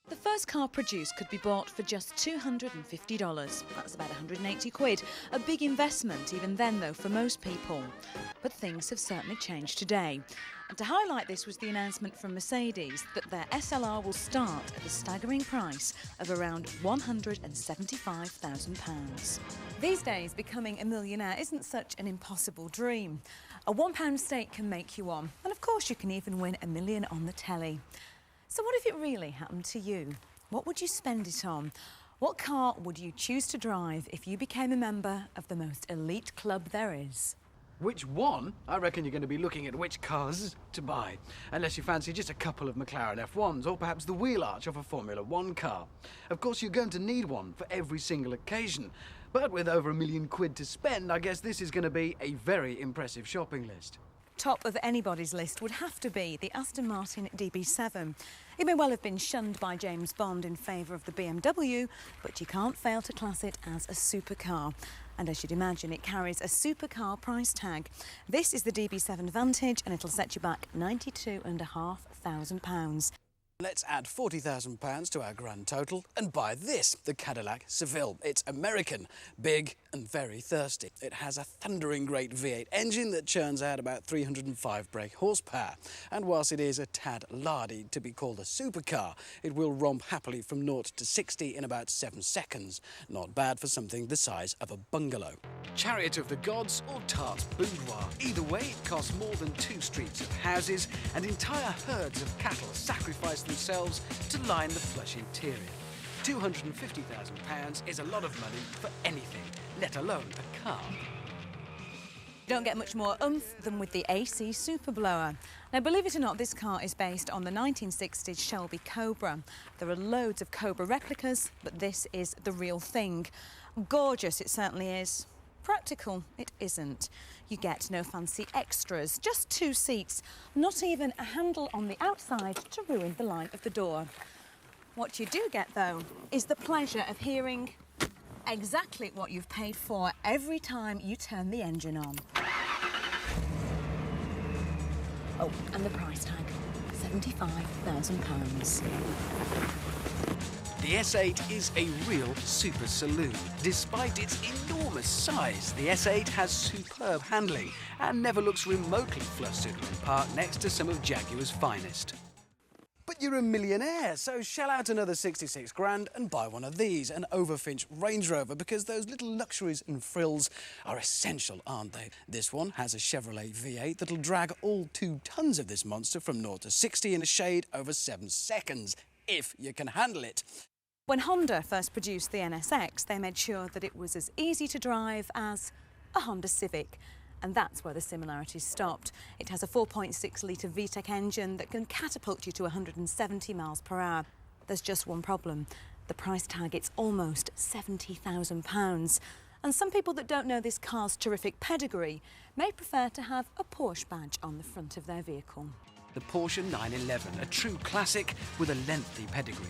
The first car produced could be bought for just $250. That's about 180 quid. A big investment even then, though, for most people. But things have certainly changed today. And to highlight this was the announcement from Mercedes that their SLR will start at the staggering price of around £175,000. These days, becoming a millionaire isn't such an impossible dream. A £1 stake can make you one. And of course, you can even win $1 million on the telly. So what if it really happened to you? What would you spend it on? What car would you choose to drive if you became a member of the most elite club there is? Which one? I reckon you're going to be looking at which cars to buy. Unless you fancy just a couple of McLaren F1s or perhaps the wheel arch of a Formula 1 car. Of course, you're going to need one for every single occasion. But with over £1 million to spend, I guess this is going to be a very impressive shopping list. Top of anybody's list would have to be the Aston Martin DB7. It may well have been shunned by James Bond in favour of the BMW, but you can't fail to class it as a supercar. And as you'd imagine, it carries a supercar price tag. This is the DB7 Vantage, and it'll set you back £92,500. Let's add £40,000 to our grand total and buy this, the Cadillac Seville. It's American, big and very thirsty. It has a thundering great V8 engine that churns out about 305 brake horsepower. And whilst it is a tad lardy to be called a supercar, it will romp happily from 0 to 60 in about 7 seconds. Not bad for something the size of a bungalow. Chariot of the Gods or Tart's Boudoir. Either way, it costs more than 2 streets of houses, and entire herds of cattle sacrifice themselves to line the plush interior. £250,000 is a lot of money for anything, let alone a car. You don't get much more oomph than with the AC Superblower. Now, believe it or not, this car is based on the 1960s Shelby Cobra. There are loads of Cobra replicas, but this is the real thing. Gorgeous, it certainly is. Practical, it isn't. You get no fancy extras, just 2 seats, not even a handle on the outside to ruin the line of the door. What you do get, though, is the pleasure of hearing exactly what you've paid for every time you turn the engine on. Oh, and the price tag, £75,000. The S8 is a real super saloon. Despite its enormous size, the S8 has superb handling and never looks remotely flustered when parked next to some of Jaguar's finest. But you're a millionaire, so shell out another 66 grand and buy one of these, an Overfinch Range Rover, because those little luxuries and frills are essential, aren't they? This one has a Chevrolet V8 that'll drag all 2 tons of this monster from 0 to 60 in a shade over 7 seconds, if you can handle it. When Honda first produced the NSX, they made sure that it was as easy to drive as a Honda Civic. And that's where the similarities stopped. It has a 4.6-litre VTEC engine that can catapult you to 170 miles per hour. There's just one problem. The price tag, it's almost £70,000. And some people that don't know this car's terrific pedigree may prefer to have a Porsche badge on the front of their vehicle. The Porsche 911, a true classic with a lengthy pedigree.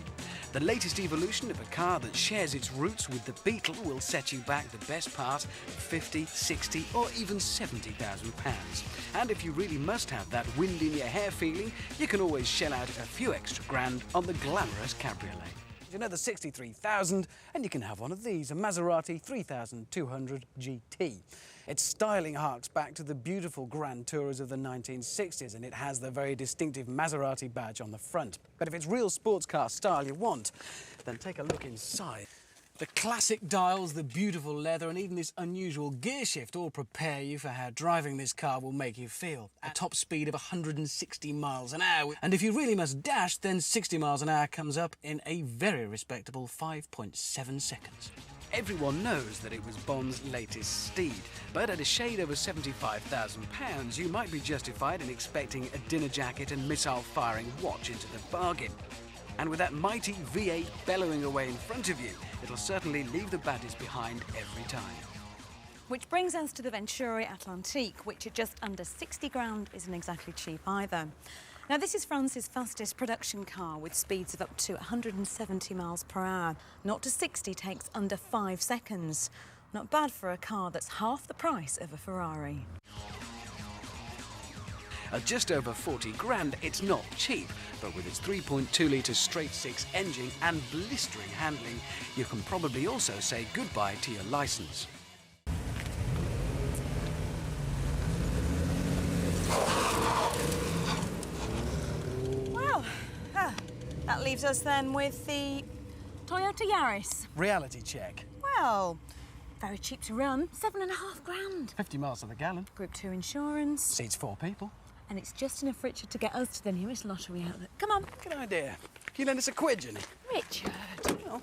The latest evolution of a car that shares its roots with the Beetle will set you back the best part of 50, 60 or even £70,000. And if you really must have that wind in your hair feeling, you can always shell out a few extra grand on the glamorous cabriolet. Another 63,000 and you can have one of these, a Maserati 3200 GT. Its styling harks back to the beautiful Grand Tourers of the 1960s, and it has the very distinctive Maserati badge on the front. But if it's real sports car style you want, then take a look inside. The classic dials, the beautiful leather and even this unusual gear shift all prepare you for how driving this car will make you feel. At top speed of 160 miles an hour. And if you really must dash, then 60 miles an hour comes up in a very respectable 5.7 seconds. Everyone knows that it was Bond's latest steed, but at a shade over £75,000, you might be justified in expecting a dinner jacket and missile-firing watch into the bargain. And with that mighty V8 bellowing away in front of you, it'll certainly leave the baddies behind every time. Which brings us to the Venturi Atlantique, which at just under 60 grand isn't exactly cheap either. Now, this is France's fastest production car with speeds of up to 170 miles per hour. 0 to 60 takes under 5 seconds. Not bad for a car that's half the price of a Ferrari. At just over 40 grand, it's not cheap, but with its 3.2-litre straight-six engine and blistering handling, you can probably also say goodbye to your licence. Well, that leaves us then with the Toyota Yaris. Reality check. Well, very cheap to run, 7.5 grand. 50 miles to the gallon. Group 2 insurance. Seats 4 people. And it's just enough, Richard, to get us to the nearest lottery outlet. Come on. Good idea. Can you lend us a quid, Ginny? Richard. Well,